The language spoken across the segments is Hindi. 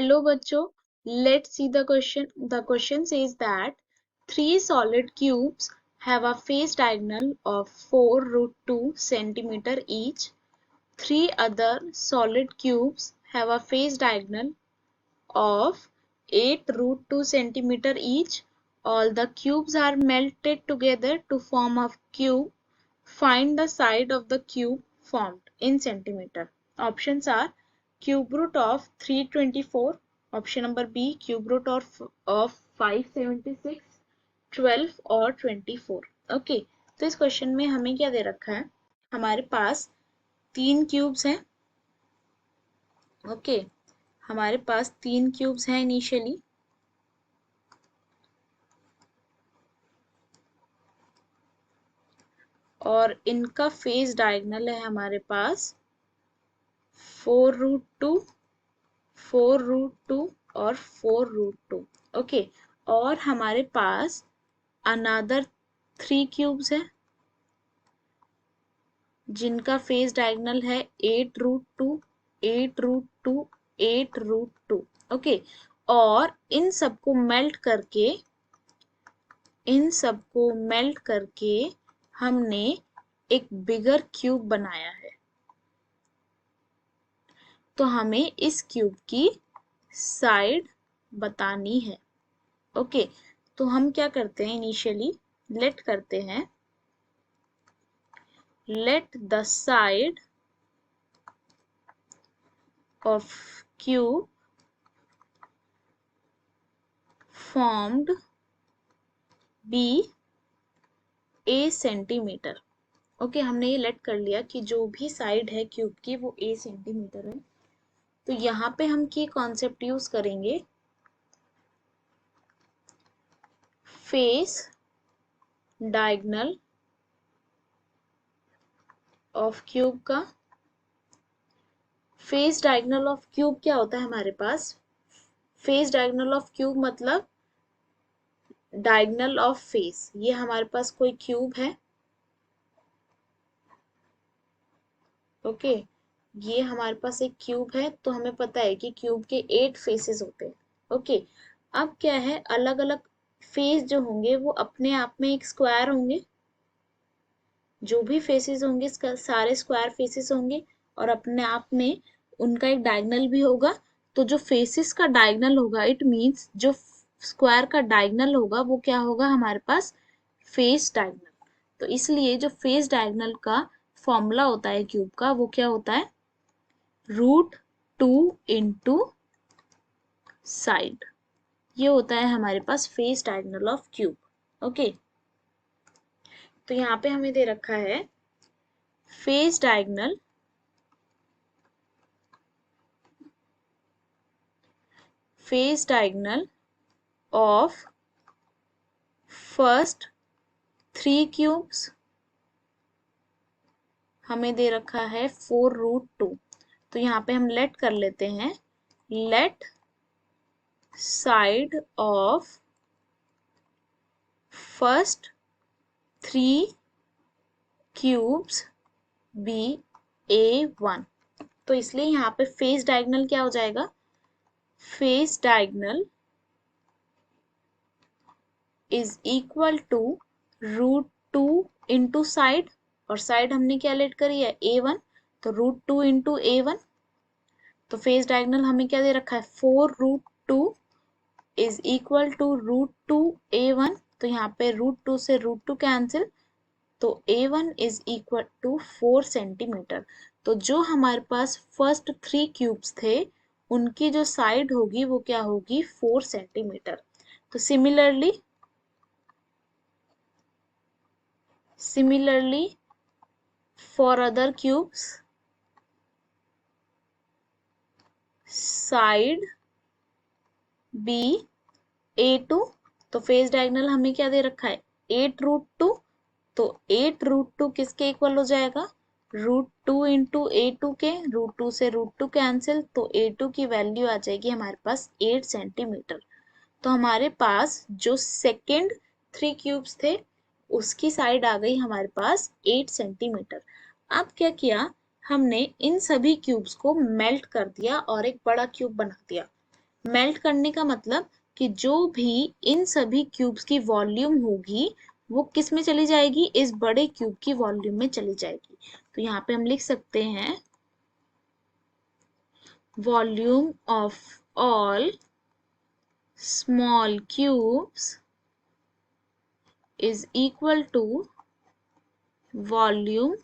Hello बच्चों, let's see the question. The question says that three solid cubes have a face diagonal of 4 root 2 centimeter each. Three other solid cubes have a face diagonal of 8 root 2 centimeter each. All the cubes are melted together to form a cube. Find the side of the cube formed in centimeter. Options are cube root of 324, option number B cube root of 576, 12 और 24. ओके, तो इस क्वेश्चन में हमें क्या दे रखा है, हमारे पास तीन क्यूब्स हैं. ओके, हमारे पास तीन क्यूब्स हैं इनिशियली, और इनका फेस डायगोनल है हमारे पास 4 रूट 2, 4 रूट 2 और 4 रूट 2. ओके, और हमारे पास अनदर 3 क्यूब्स है जिनका फेस डायगोनल है 8 रूट 2, 8 रूट 2, 8 रूट 2. ओके, और इन सबको मेल्ट करके हमने एक बिगर क्यूब बनाया है. तो हमें इस क्यूब की साइड बतानी है. ओके, तो हम क्या करते हैं, इनिशियली लेट करते हैं, let the side of cube formed be a centimeter. Okay, हमने ये लेट कर लिया कि जो भी साइड है क्यूब की वो a सेंटीमीटर है. तो यहाँ पे हम की कॉन्सेप्ट यूज करेंगे फेस डायगोनल ऑफ क्यूब का. फेस डायगोनल ऑफ क्यूब क्या होता है हमारे पास, फेस डायगोनल ऑफ क्यूब मतलब डायगोनल ऑफ फेस. ये हमारे पास कोई क्यूब है. ओके, ये हमारे पास एक क्यूब है, तो हमें पता है कि क्यूब के 8 फेसेस होते हैं. ओके, अब क्या है, अलग अलग फेस जो होंगे वो अपने आप में एक स्क्वायर होंगे. जो भी फेसेस होंगे सारे स्क्वायर फेसेस होंगे और अपने आप में उनका एक डायगोनल भी होगा. तो जो फेसेस का डायगोनल होगा, इट मीन्स जो स्क्वायर का डायगोनल होगा वो क्या होगा हमारे पास, फेस डायगोनल. तो इसलिए जो फेस डायगोनल का फॉर्मूला होता है क्यूब का, वो क्या होता है, रूट 2 इंटू साइड. ये होता है हमारे पास face diagonal of cube. Okay, तो यहाँ पे हमें दे रखा है face diagonal of first 3 cubes. हमें दे रखा है 4 रूट 2. तो यहाँ पे हम लेट कर लेते हैं, let side of first 3 cubes be A1. तो इसलिए यहाँ पे फेस डायगोनल क्या हो जाएगा, face diagonal is equal to root 2 into side, और साइड हमने क्या लेट करी है, A1, तो रूट 2 इंटू A1. तो फेस डायगोनल हमें क्या दे रखा है, 4 root 2 is equal to root 2 A1. तो यहाँ पे रूट 2 से रूट 2 कैंसिल, तो A1 is equal to 4 centimetre. तो जो हमारे पास फर्स्ट 3 क्यूब्स थे उनकी जो साइड होगी वो क्या होगी, 4 सेंटीमीटर. तो similarly for other cubes side be A2. तो फेस डायगोनल हमें क्या दे रखा है, 8 रूट 2. तो 8 रूट 2 किसके इक्वल हो जाएगा, रूट 2 इंटू A2 के, रूट 2 से रूट 2 कैंसिल, तो A2 की वैल्यू आ जाएगी हमारे पास 8 सेंटीमीटर. तो हमारे पास जो सेकेंड 3 क्यूब्स थे उसकी साइड आ गई हमारे पास 8 सेंटीमीटर. अब क्या किया, हमने इन सभी क्यूब्स को मेल्ट कर दिया और एक बड़ा क्यूब बना दिया. मेल्ट करने का मतलब कि जो भी इन सभी क्यूब्स की वॉल्यूम होगी वो किस में चली जाएगी, इस बड़े क्यूब की वॉल्यूम में चली जाएगी। तो यहाँ पे हम लिख सकते हैं volume of all small cubes is equal to volume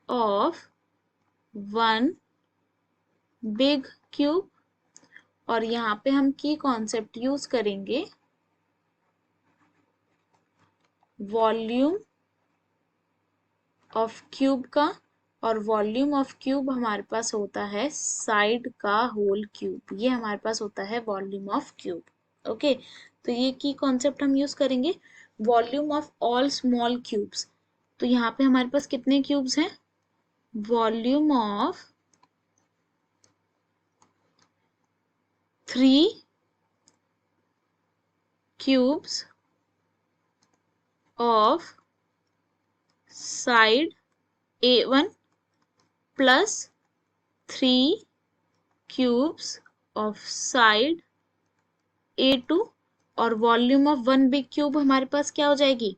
of one big cube। और यहाँ पे हम की कॉन्सेप्ट यूज करेंगे वॉल्यूम ऑफ क्यूब का, और वॉल्यूम ऑफ क्यूब हमारे पास होता है साइड का होल क्यूब, ये हमारे पास होता है वॉल्यूम ऑफ क्यूब। ओके, तो ये की कॉन्सेप्ट हम यूज करेंगे volume of all small cubes. तो यहाँ पे हमारे पास कितने क्यूब्स हैं, volume of 3 cubes of side A1 plus 3 cubes of side A2। और volume of one big cube हमारे पास क्या हो जाएगी,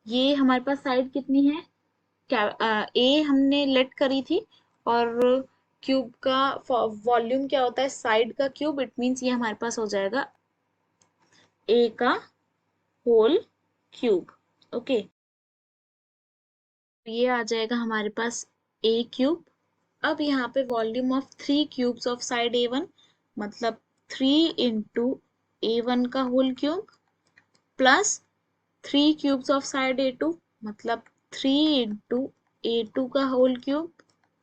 ये हमारे पास साइड कितनी है, ए हमने लेट करी थी, और क्यूब का वॉल्यूम क्या होता है, साइड का क्यूब, इट मीन्स ये हमारे पास हो जाएगा ए का होल क्यूब। ओके, ये आ जाएगा हमारे पास ए क्यूब। अब यहाँ पे volume of 3 cubes of side A one, मतलब 3 इंटू ए वन का whole cube plus 3 cubes of side A two, मतलब 3 इंटू ए टू का whole cube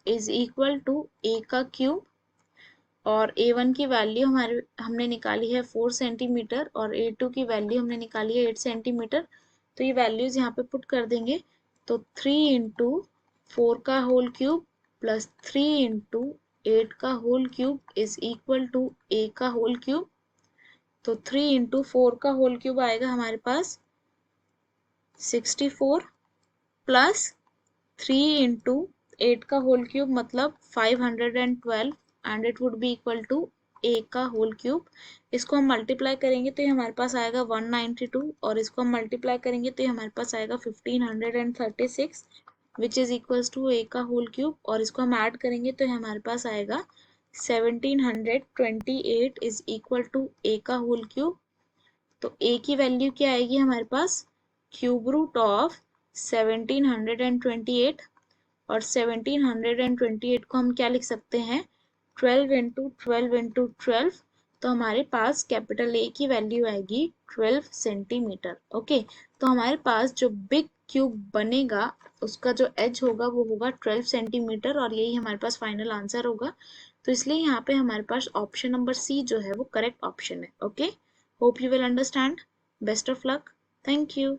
is equal to A का क्यूब। और ए वन की वैल्यू हमारे हमने निकाली है 4 सेंटीमीटर और ए टू की वैल्यू हमने निकाली है 8 सेंटीमीटर। तो ये वैल्यूज यहाँ पे पुट कर देंगे, तो 3 इंटू 4 का होल क्यूब प्लस 3 इंटू 8 का whole cube is equal to A का होल क्यूब। तो 3 इंटू 4 का होल क्यूब आएगा हमारे पास 64 प्लस 3 इंटू 8 का होल क्यूब मतलब 512 and it would be equal to A का होल क्यूब। इसको हम मल्टीप्लाई करेंगे तो ये हमारे पास आएगा 192, और इसको हम मल्टीप्लाई करेंगे तो ये हमारे पास आएगा 1536 which is equals to A का होल क्यूब। और इसको हम ऐड करेंगे तो ये हमारे पास आएगा 1728 इज इक्वल टू ए का होल क्यूब। तो ए की वैल्यू क्या आएगी हमारे पास, क्यूब रूट ऑफ 1728, और 1728 को हम क्या लिख सकते हैं 12 इंटू 12 इंटू 12। तो हमारे पास कैपिटल ए की वैल्यू आएगी 12 सेंटीमीटर। ओके, तो हमारे पास जो बिग क्यूब बनेगा उसका जो एज होगा वो होगा 12 सेंटीमीटर, और यही हमारे पास फाइनल आंसर होगा। तो इसलिए यहाँ पे हमारे पास ऑप्शन नंबर सी जो है वो करेक्ट ऑप्शन है। Okay, hope you will understand. Best of luck, thank you.